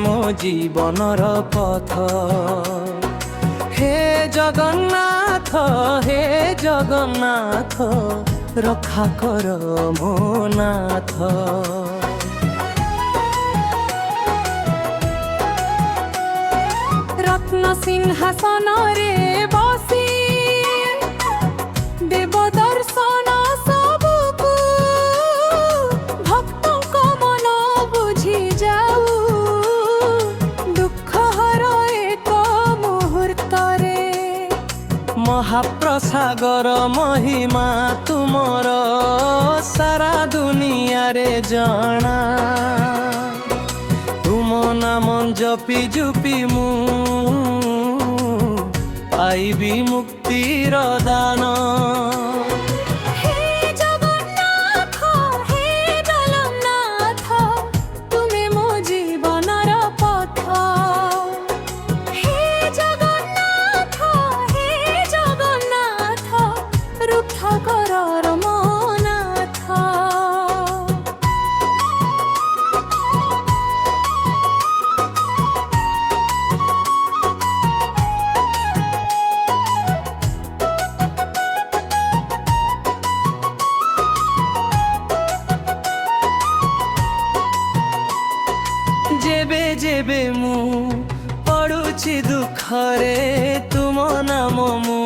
ମୋ ଜୀବନର ପଥ। ହେ ଜଗନ୍ନାଥ, ହେ ଜଗନ୍ନାଥ, ରକ୍ଷା କର ମୋ ନାଥ। ରତ୍ନ ସିଂହାସନରେ ବସି ଦେବ ଦର୍ଶନ ସବୁକୁ, ଭକ୍ତଙ୍କ ମନ ବୁଝି ଯାଉ, ଦୁଃଖ ହର ଏକ ମୁହୂର୍ତ୍ତରେ। ମହାପ୍ରସାଦର ମହିମା ତୁମର ସାରା ଦୁନିଆରେ ଜଣା। ତୁମ ନାମ ଜପି ଜୁପି ମୁଁ ପାଇବି ମୁକ୍ତିର ଦାନ। ହେ ଜଗନ୍ନାଥ, ହେ ଜଗନ୍ନାଥ, ତୁମେ ମୋ ଜୀବନର ପଥ। ହେ ଜଗନ୍ନାଥ, ହେ ଜଗନ୍ନାଥ, ରକ୍ଷା କର ମୋ ନାଥ। ଯେବେ ଯେବେ ମୁଁ ପଡ଼ୁଛି ଦୁଃଖରେ, ତୁମ ନାମ ମୁଁ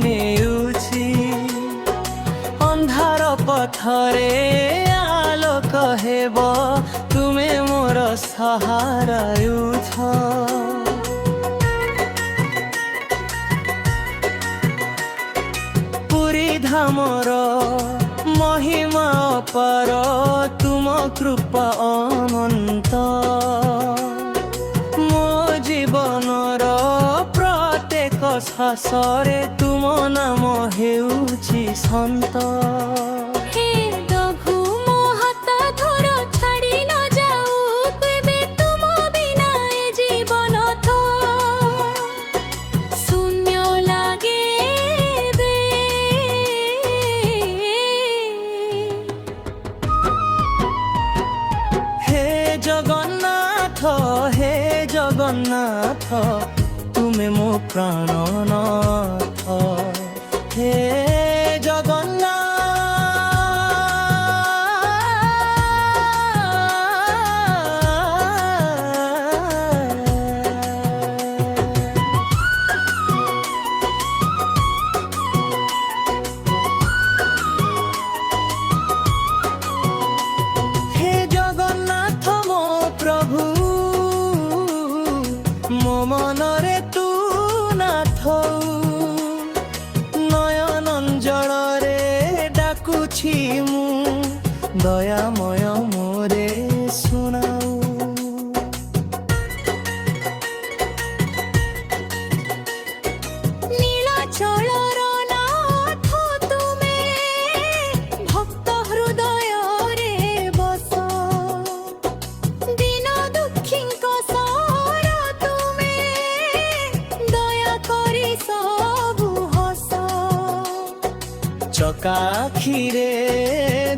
ନେଉଛି। ଅନ୍ଧାର ପଥରେ ଆଲୋକ ହେବ, ତୁମେ ମୋର ସହାରା ହେଉଛ। ପୁରୀ ଧାମର ମହିମା ଅପାର, ତୁମ କୃପା ଅନନ୍ତ। ମୋ ଜୀବନର ପ୍ରତ୍ୟେକ ଶ୍ୱାସରେ ତୁମ ନାମ ହେଉଛି ସନ୍ତ। ହେ ପ୍ରଭୁ, ମୋ ହାତ ଧର, ଛାଡ଼ି ନ ଯାଉ କେବେ, ତୁମ ବିନା ଏ ଜୀବନ ତ ଶୂନ୍ୟ ଲାଗେ ଏବେ। হে জগন্নাথ, হে জগন্নাଥ, ତୁମେ ମୋ ପ୍ରାଣନାଥ। হে ଜଗନ୍ନାଥ ମୋ ପ୍ରଭୁ, ମୋ ମନରେ ତୁ ନାଥ। ନୟନ ଜଳରେ ଡାକୁଛି ମୁଁ, ଦୟାମୟ ମୋରେ ଶୁଣାଉ। ନୀଳାଚଳର ନାଥ ତୁମେ, ଭକ୍ତ ହୃଦୟରେ ବସ। ଦୀନ ଦୁଃଖୀଙ୍କ ସର ତୁମେ, ଦୟା କରି ସବୁ ହସ। ଚକା ଆଖିରେ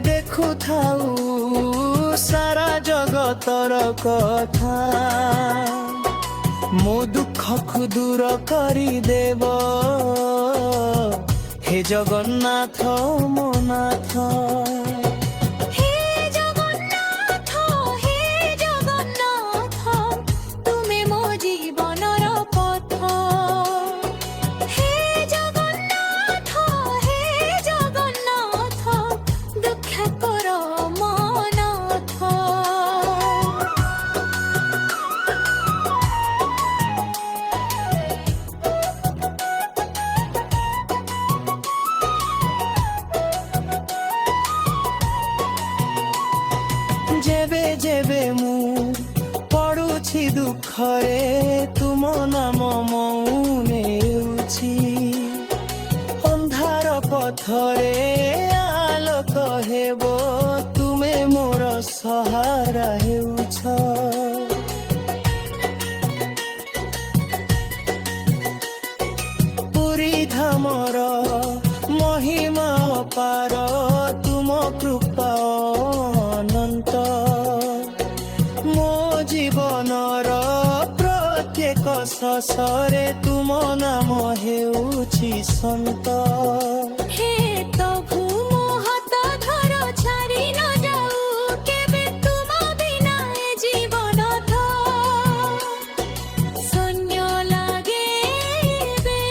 ଦେଖୁଥାଉ ସାରା ଜଗତର କଥା। ମୋ ଦୁଃଖକୁ ଦୂର କରିଦେବ, হে ଜଗନ୍ନାଥ ମୋ ନାଥ। ହେ ଜଗନ୍ନାଥ, ହେ ଜଗନ୍ନାଥ, ତୁମେ ମୋ ଜୀବନର ପଥ। ହେ ଜଗନ୍ନାଥ, ହେ ଜଗନ୍ନାଥ, ରକ୍ଷା କର ମୋ ନାଥ। ଯେବେ ଯେବେ ମୁଁ ପଡ଼ୁଛି ଦୁଃଖରେ, ତୁମ ନାମ ମୁଁ ନେଉଛି। ଅନ୍ଧାର ପଥରେ ଆଲୋକ ହେବ, ତୁମେ ମୋର ସହାରା ହେଉଛ। ପୁରୀ ଧାମର ମହିମା ଅପାର, ତୁମ କୃପା ଅନନ୍ତ। ମୋ ଜୀବନର ଦିବସରେ ତୁମ ନାମ ହେଉଛି ସନ୍ତ। ହେ ପ୍ରଭୁ ମୋ ହାତ ଧର ଛାଡ଼ି ନ ଯାଉ କେବେ ତୁମ ବିନା ଏ ଜୀବନ ଶୂନ୍ୟ ଲାଗେ ଏବେ।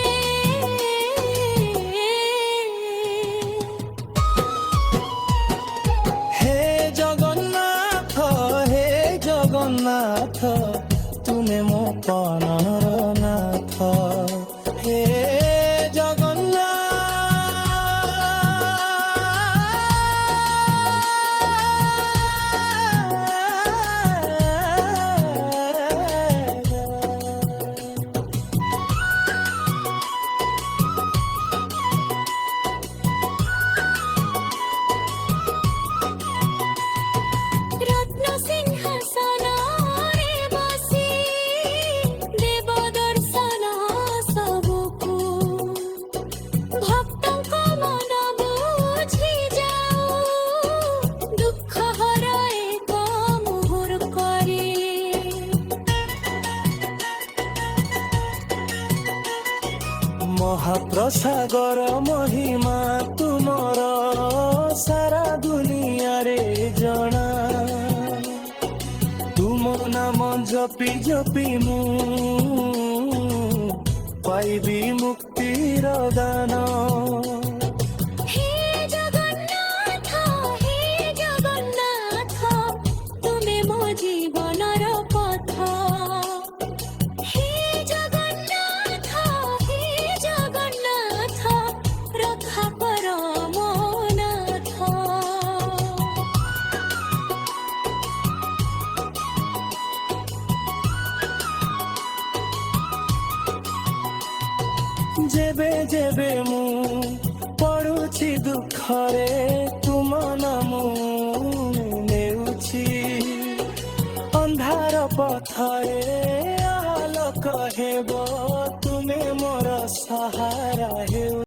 হে জগন্নাথ হে জগন্নাথ তুমি ମୋ ପ୍ରାଣର ନାଥ। হে ଜଗନ୍ନାଥ। ରତ୍ନ ସିଂହାସନରେ ବସି ଦେବ ଦର୍ଶନ ସବୁକୁ ଭକ୍ତଙ୍କ ମନ ବୁଝି ଯାଉ ଦୁଃଖ ହର ଏକ ମୁହୂର୍ତ୍ତରେ। ମହାପ୍ରସାଦର ମହିମା ତୁମର ସାରା ଦୁନିଆରେ ଜଣା। ତୁମ ନାମ ଜପି ଜପି ମୁଁ ପାଇବି ମୁକ୍ତିର ଦାନ। ହେ ଜଗନ୍ନାଥ ତୁମେ ମୋ ଜୀବନର ପଥ। ହେ ଜଗନ୍ନାଥ ରକ୍ଷା କର ମୋ ନାଥ। ଯେବେ ଯେବେ ମୁଁ ପଡୁଛି ଦୁଃଖରେ